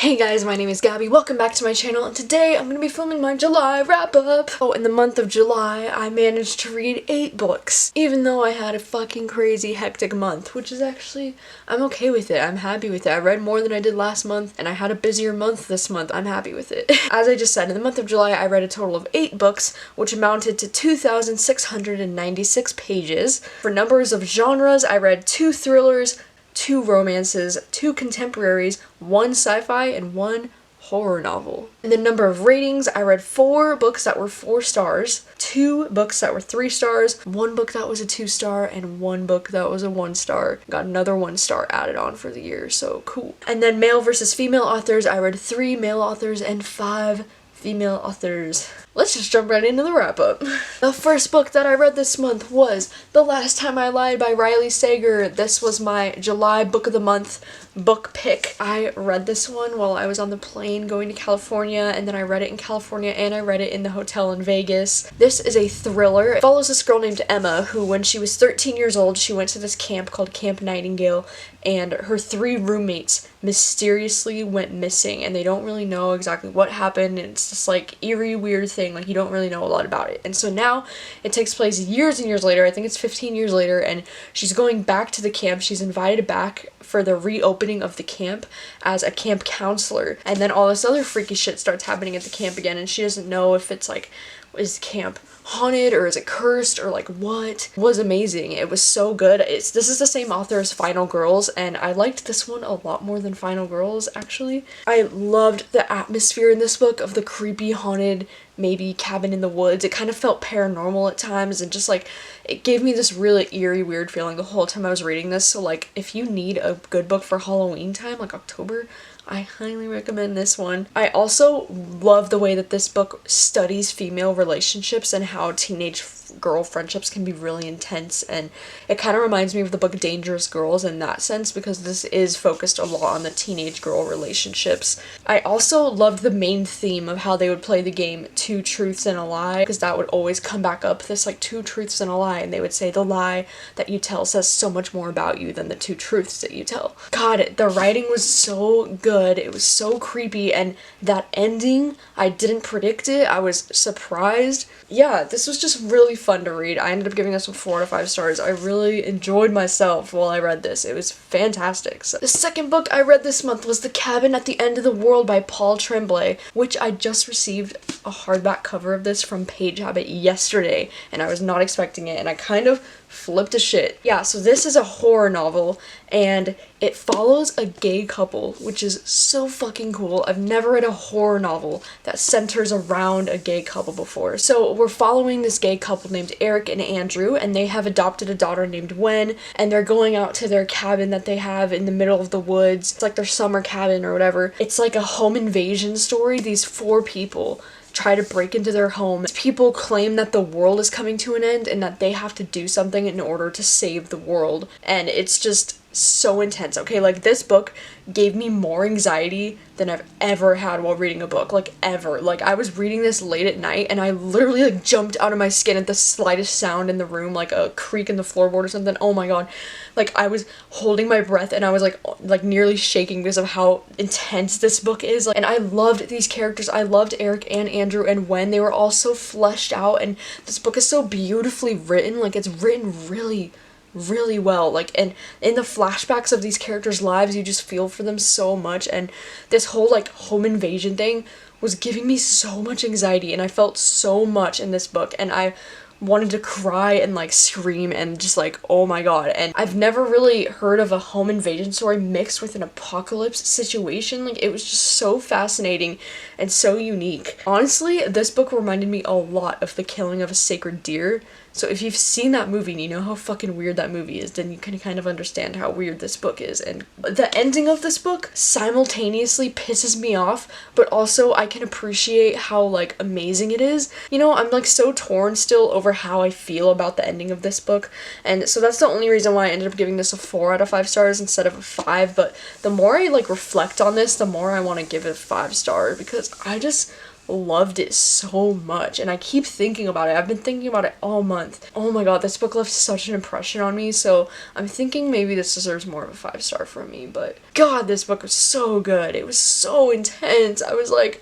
Hey guys, my name is Gabby, welcome back to my channel, and today I'm going to be filming my July wrap-up. Oh, in the month of July, I managed to read 8 books, even though I had a fucking crazy hectic month, which is actually, I'm okay with it, I'm happy with it. I read more than I did last month, and I had a busier month this month, I'm happy with it. As I just said, in the month of July, I read a total of 8 books, which amounted to 2,696 pages. For numbers of genres, I read 2 thrillers, 2 romances, 2 contemporaries, 1 sci-fi, and 1 horror novel. In the number of ratings, I read 4 books that were 4 stars, 2 books that were 3 stars, 1 book that was a 2-star, and 1 book that was a 1-star. Got another 1-star added on for the year, so cool. And then male versus female authors, I read 3 male authors and 5 female authors. Let's just jump right into the wrap-up. The first book that I read this month was The Last Time I Lied by Riley Sager. This was my July book of the month book pick. I read this one while I was on the plane going to California, and then I read it in California and I read it in the hotel in Vegas. This is a thriller. It follows this girl named Emma who, when she was 13 years old, she went to this camp called Camp Nightingale, and her 3 roommates mysteriously went missing, and they don't really know exactly what happened. It's this like eerie, weird thing, like you don't really know a lot about it. And so now it takes place years and years later. I think it's 15 years later, and she's going back to the camp. She's invited back for the reopening of the camp as a camp counselor, and then all this other freaky shit starts happening at the camp again, and she doesn't know if it's like, is camp haunted or is it cursed or like what. It was amazing. It was so good. This is the same author as Final Girls, and I liked this one a lot more than Final Girls, actually. I loved the atmosphere in this book of the creepy haunted maybe cabin in the woods. It kind of felt paranormal at times, and just like it gave me this really eerie, weird feeling the whole time I was reading this. So like if you need a good book for Halloween time, like October, I highly recommend this one. I also love the way that this book studies female relationships and how teenage girl friendships can be really intense, and it kind of reminds me of the book Dangerous Girls in that sense, because this is focused a lot on the teenage girl relationships. I also loved the main theme of how they would play the game 2 truths and a lie, because that would always come back up, this like 2 truths and a lie, and they would say the lie that you tell says so much more about you than the 2 truths that you tell. God, the writing was so good. It was so creepy, and that ending, I didn't predict it. I was surprised. Yeah, this was just really fun to read. I ended up giving this one 4 out of 5 stars. I really enjoyed myself while I read this. It was fantastic. So the second book I read this month was The Cabin at the End of the World by Paul Tremblay, which I just received a hardback cover of this from Page Habit yesterday, and I was not expecting it, and I kind of flipped a shit. Yeah, so this is a horror novel, and it follows a gay couple, which is so fucking cool. I've never read a horror novel that centers around a gay couple before. So we're following this gay couple named Eric and Andrew, and they have adopted a daughter named Wen, and they're going out to their cabin that they have in the middle of the woods. It's like their summer cabin or whatever. It's like a home invasion story. These 4 people try to break into their home. People claim that the world is coming to an end and that they have to do something in order to save the world. And it's just so intense, okay? Like, this book gave me more anxiety than I've ever had while reading a book, like, ever. Like, I was reading this late at night, and I literally, like, jumped out of my skin at the slightest sound in the room, like a creak in the floorboard or something. Oh my god. Like, I was holding my breath, and I was, like nearly shaking because of how intense this book is. Like, and I loved these characters. I loved Eric and Andrew and Wen. They were all so fleshed out, and this book is so beautifully written. Like, it's written really well, like, and in the flashbacks of these characters' lives, you just feel for them so much, and this whole like home invasion thing was giving me so much anxiety, and I felt so much in this book, and I wanted to cry and like scream and just like, oh my god. And I've never really heard of a home invasion story mixed with an apocalypse situation. Like, it was just so fascinating and so unique. Honestly, this book reminded me a lot of The Killing of a Sacred Deer. So if you've seen that movie and you know how fucking weird that movie is, then you can kind of understand how weird this book is. And the ending of this book simultaneously pisses me off, but also I can appreciate how like amazing it is. You know, I'm like so torn still over how I feel about the ending of this book, and so that's the only reason why I ended up giving this a 4 out of 5 stars instead of a 5. But the more I like reflect on this, the more I want to give it a 5 star, because I just loved it so much, and I keep thinking about it. I've been thinking about it all month. Oh my god, this book left such an impression on me, so I'm thinking maybe this deserves more of a 5-star from me, but god, this book was so good. It was so intense. I was like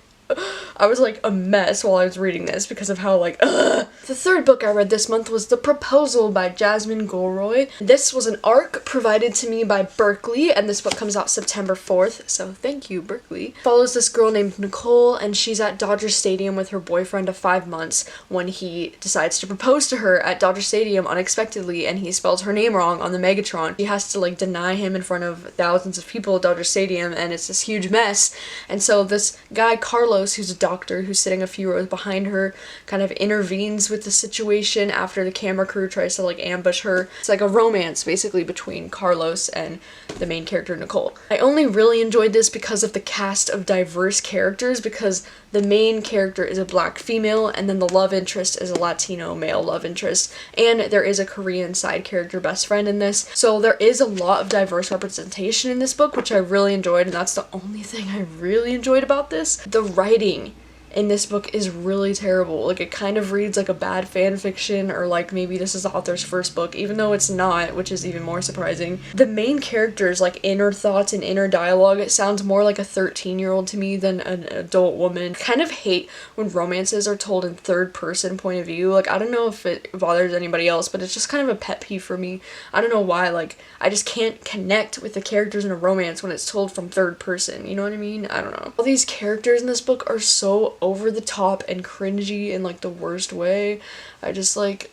a mess while I was reading this because of how like, ugh. The third book I read this month was The Proposal by Jasmine Gulliory. This was an ARC provided to me by Berkeley, and this book comes out September 4th, so thank you, Berkeley. Follows this girl named Nicole, and she's at Dodger Stadium with her boyfriend of 5 months when he decides to propose to her at Dodger Stadium unexpectedly, and he spells her name wrong on the Megatron. He has to like deny him in front of thousands of people at Dodger Stadium, and it's this huge mess. And so this guy, Carlos, who's a doctor who's sitting a few rows behind her, kind of intervenes with the situation after the camera crew tries to like ambush her. It's like a romance basically between Carlos and the main character, Nicole. I only really enjoyed this because of the cast of diverse characters, because the main character is a black female, and then the love interest is a Latino male love interest, and there is a Korean side character best friend in this. So there is a lot of diverse representation in this book, which I really enjoyed, and that's the only thing I really enjoyed about this. The writing in this book is really terrible. Like, it kind of reads like a bad fan fiction, or like maybe this is the author's first book, even though it's not, which is even more surprising. The main character's like inner thoughts and inner dialogue, it sounds more like a 13-year-old to me than an adult woman. I kind of hate when romances are told in third person point of view. Like, I don't know if it bothers anybody else, but it's just kind of a pet peeve for me. I don't know why, like, I just can't connect with the characters in a romance when it's told from third person, you know what I mean? I don't know. All these characters in this book are so over the top and cringy in like the worst way. I just like,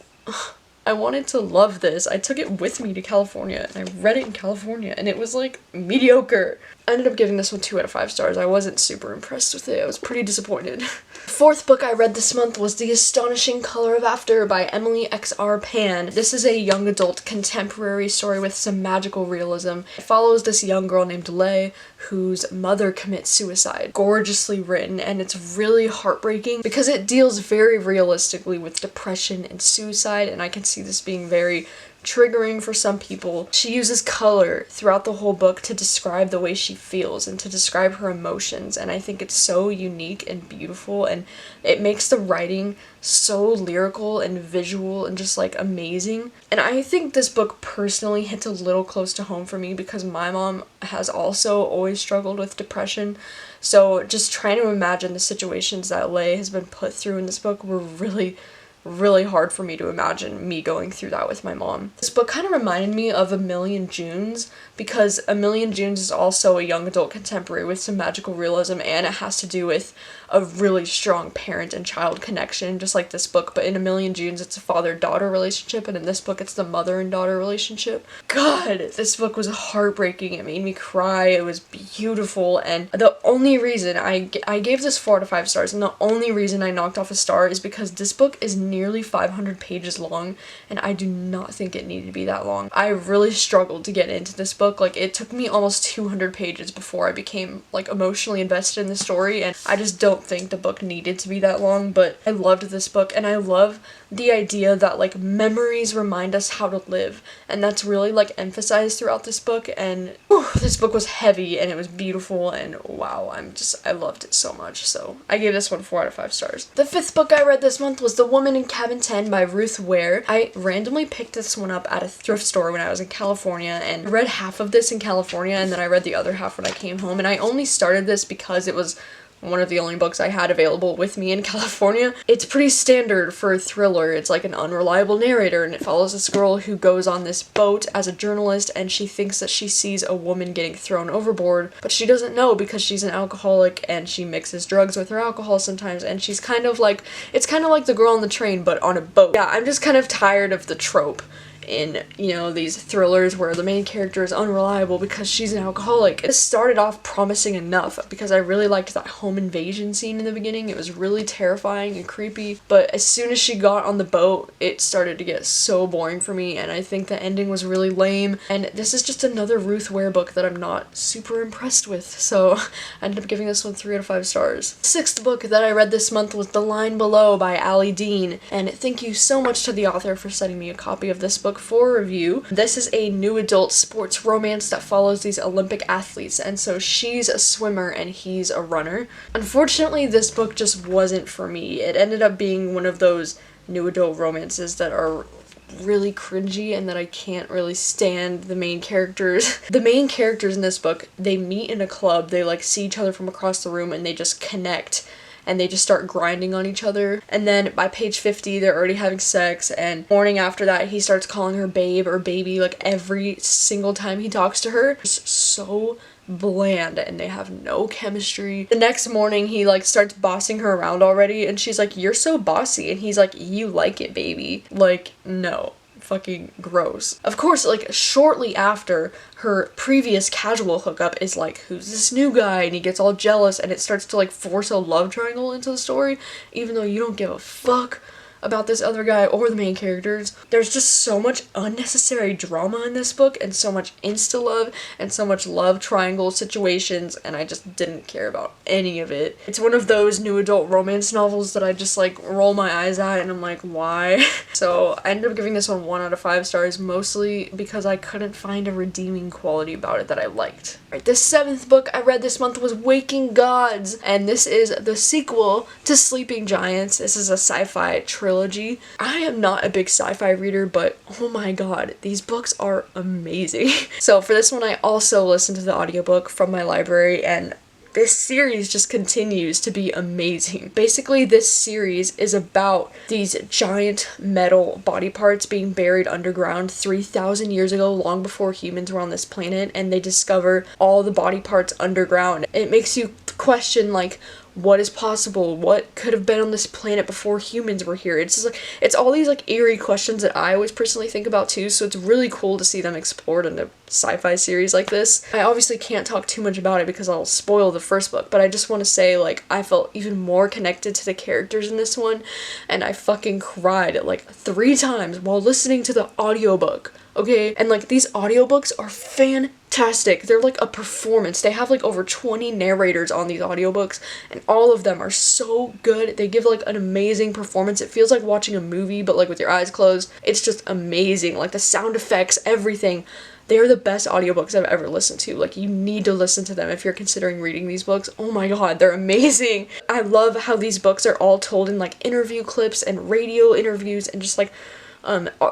I wanted to love this. I took it with me to California and I read it in California and it was like mediocre. I ended up giving this one 2 out of 5 stars. I wasn't super impressed with it. I was pretty disappointed. Fourth book I read this month was The Astonishing Color of After by Emily X.R. Pan. This is a young adult contemporary story with some magical realism. It follows this young girl named Leigh whose mother commits suicide. Gorgeously written, and it's really heartbreaking because it deals very realistically with depression and suicide, and I can see this being very triggering for some people. She uses color throughout the whole book to describe the way she feels and to describe her emotions, and I think it's so unique and beautiful, and it makes the writing so lyrical and visual and just like amazing. And I think this book personally hits a little close to home for me because my mom has also always struggled with depression, so just trying to imagine the situations that Leigh has been put through in this book were really hard for me to imagine me going through that with my mom. This book kind of reminded me of A Million Junes because A Million Junes is also a young adult contemporary with some magical realism, and it has to do with a really strong parent and child connection, just like this book, but in A Million Junes it's a father-daughter relationship, and in this book it's the mother and daughter relationship. God, this book was heartbreaking. It made me cry. It was beautiful, and the only reason I gave this 4 out of 5 stars, and the only reason I knocked off a star is because this book is nearly 500 pages long, and I do not think it needed to be that long. I really struggled to get into this book. Like, it took me almost 200 pages before I became like emotionally invested in the story, and I just don't think the book needed to be that long, but I loved this book, and I love the idea that like memories remind us how to live, and that's really like emphasized throughout this book. And this book was heavy and it was beautiful, and wow, I loved it so much, so I gave this one 4 out of 5 stars. The fifth book I read this month was The Woman in Cabin 10 by Ruth Ware. I randomly picked this one up at a thrift store when I was in California, and I read half of this in California and then I read the other half when I came home, and I only started this because it was one of the only books I had available with me in California. It's pretty standard for a thriller. It's like an unreliable narrator, and it follows this girl who goes on this boat as a journalist, and she thinks that she sees a woman getting thrown overboard, but she doesn't know because she's an alcoholic and she mixes drugs with her alcohol sometimes, and she's kind of like, it's kind of like The Girl on the Train but on a boat. Yeah, I'm just kind of tired of the trope in, you know, these thrillers where the main character is unreliable because she's an alcoholic. It started off promising enough because I really liked that home invasion scene in the beginning. It was really terrifying and creepy, but as soon as she got on the boat, it started to get so boring for me, and I think the ending was really lame, and this is just another Ruth Ware book that I'm not super impressed with, so I ended up giving this one 3 out of 5 stars. The sixth book that I read this month was The Line Below by Allie Dean, and thank you so much to the author for sending me a copy of this book book for review. This is a new adult sports romance that follows these Olympic athletes, and so she's a swimmer and he's a runner. Unfortunately, this book just wasn't for me. It ended up being one of those new adult romances that are really cringy and that I can't really stand the main characters. The main characters in this book, they meet in a club, they like see each other from across the room and they just connect and they just start grinding on each other. And then by page 50, they're already having sex, and morning after that, he starts calling her babe or baby like every single time he talks to her. It's so bland and they have no chemistry. The next morning he like starts bossing her around already and she's like, "You're so bossy," and he's like, "You like it, baby." Like, no. Fucking gross. Of course, like shortly after, her previous casual hookup is like, "Who's this new guy?" and he gets all jealous and it starts to like force a love triangle into the story, even though you don't give a fuck about this other guy or the main characters. There's just so much unnecessary drama in this book and so much insta-love and so much love triangle situations, and I just didn't care about any of it. It's one of those new adult romance novels that I just like roll my eyes at and I'm like, why? So I ended up giving this one 1 out of 5 stars, mostly because I couldn't find a redeeming quality about it that I liked. Alright, the 7th book I read this month was Waking Gods, and this is the sequel to Sleeping Giants. This is a sci-fi trilogy. I am not a big sci-fi reader, but oh my god, these books are amazing. So for this one, I also listened to the audiobook from my library, and this series just continues to be amazing. Basically, this series is about these giant metal body parts being buried underground 3,000 years ago, long before humans were on this planet, and they discover all the body parts underground. It makes you question, like, what is possible? What could have been on this planet before humans were here? It's just like, it's all these like eerie questions that I always personally think about too, so it's really cool to see them explored in a sci-fi series like this. I obviously can't talk too much about it because I'll spoil the first book, but I just want to say, like, I felt even more connected to the characters in this one, and I fucking cried like 3 times while listening to the audiobook. Okay, and like these audiobooks are fantastic. They're like a performance. They have like over 20 narrators on these audiobooks, and all of them are so good. They give like an amazing performance. It feels like watching a movie, but like with your eyes closed. It's just amazing. Like the sound effects, everything. They're the best audiobooks I've ever listened to. Like, you need to listen to them if you're considering reading these books. Oh my god, they're amazing. I love how these books are all told in like interview clips and radio interviews and just like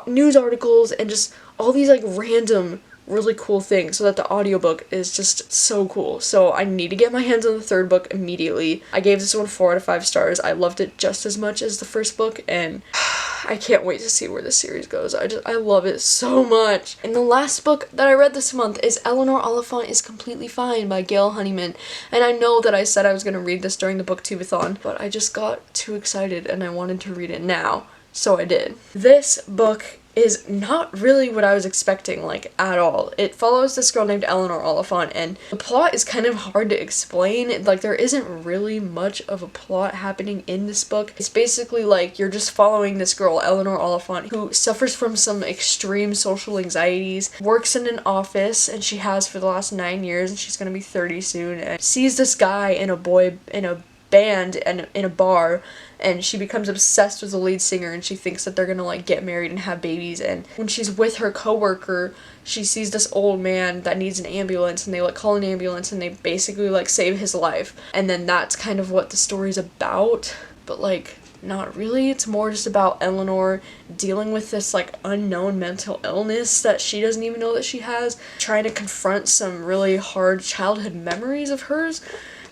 news articles and just all these like random really cool things, so that the audiobook is just so cool. So I need to get my hands on the 3rd book immediately. I gave this one 4 out of 5 stars. I loved it just as much as the first book, and I can't wait to see where this series goes. I love it so much. And the last book that I read this month is Eleanor, Oliphant is Completely Fine by Gail Honeyman. And I know that I said I was going to read this during the booktubeathon, but I just got too excited and I wanted to read it now. So I did. This book is not really what I was expecting, like, at all. It follows this girl named Eleanor Oliphant, and the plot is kind of hard to explain. Like, there isn't really much of a plot happening in this book. It's basically like you're just following this girl, Eleanor Oliphant, who suffers from some extreme social anxieties, works in an office, and she has for the last 9 years, and she's gonna be 30 soon, and sees this guy in a band and in a bar, and she becomes obsessed with the lead singer, and she thinks that they're gonna like get married and have babies. And when she's with her coworker, she sees this old man that needs an ambulance, and they like call an ambulance and they basically like save his life. And then that's kind of what the story's about, but like not really. It's more just about Eleanor dealing with this like unknown mental illness that she doesn't even know that she has, trying to confront some really hard childhood memories of hers.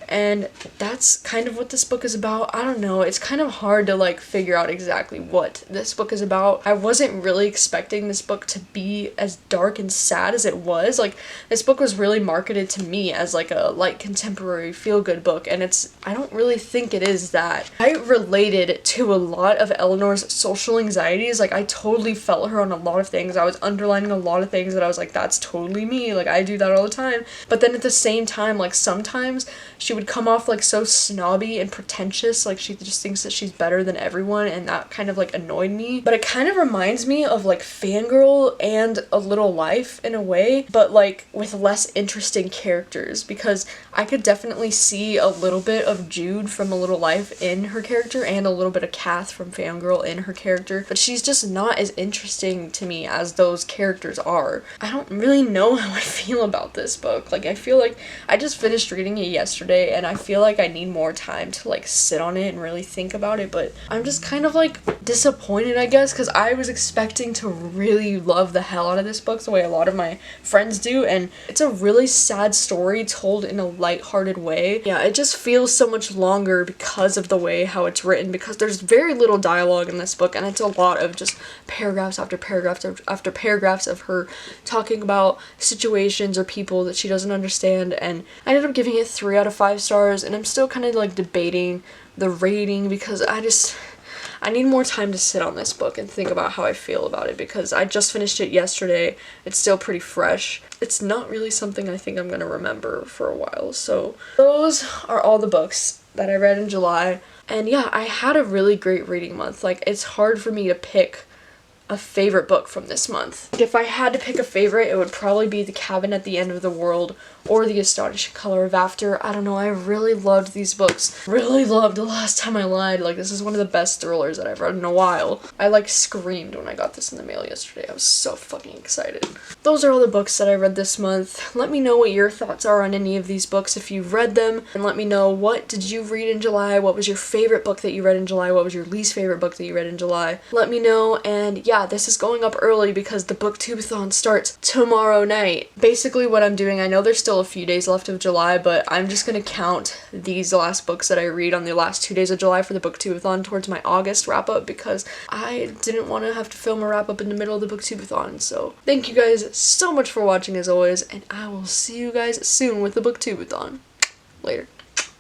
And that's kind of what this book is about. I don't know, it's kind of hard to like figure out exactly what this book is about. I wasn't really expecting this book to be as dark and sad as it was. Like, this book was really marketed to me as like a light contemporary feel-good book, and I don't really think it is that. I related to a lot of Eleanor's social anxieties. Like, I totally felt her on a lot of things. I was underlining a lot of things that I was like, that's totally me, like I do that all the time. But then at the same time, like sometimes she would come off like so snobby and pretentious, like she just thinks that she's better than everyone, and that kind of like annoyed me. But it kind of reminds me of like Fangirl and A Little Life in a way, but like with less interesting characters, because I could definitely see a little bit of Jude from A Little Life in her character and a little bit of Kath from Fangirl in her character, but she's just not as interesting to me as those characters are. I don't really know how I feel about this book. Like, I feel like I just finished reading it yesterday and I feel like I need more time to like sit on it and really think about it, but I'm just kind of like disappointed, I guess, because I was expecting to really love the hell out of this book the way a lot of my friends do, and it's a really sad story told in a lighthearted way. Yeah, it just feels so much longer because of the way how it's written, because there's very little dialogue in this book, and it's a lot of just paragraphs after paragraphs after paragraphs of her talking about situations or people that she doesn't understand, and I ended up giving it 3 out of 5 stars, and I'm still kind of like debating the rating because I need more time to sit on this book and think about how I feel about it, because I just finished it yesterday. It's still pretty fresh. It's not really something I think I'm gonna remember for a while. So those are all the books that I read in July. And yeah, I had a really great reading month. Like, it's hard for me to pick a favorite book from this month. If I had to pick a favorite, it would probably be The Cabin at the End of the World or The Astonishing Color of After. I don't know, I really loved these books. Really loved The Last Time I Lied. Like, this is one of the best thrillers that I've read in a while. I like screamed when I got this in the mail yesterday. I was so fucking excited. Those are all the books that I read this month. Let me know what your thoughts are on any of these books if you've read them, and let me know, what did you read in July? What was your favorite book that you read in July? What was your least favorite book that you read in July? Let me know. And yeah, this is going up early because the booktubeathon starts tomorrow night. Basically what I'm doing, I know there's still a few days left of July, but I'm just gonna count these last books that I read on the last 2 days of July for the booktubeathon towards my August wrap up, because I didn't want to have to film a wrap up in the middle of the booktubeathon. So thank you guys so much for watching as always, and I will see you guys soon with the booktubeathon. Later.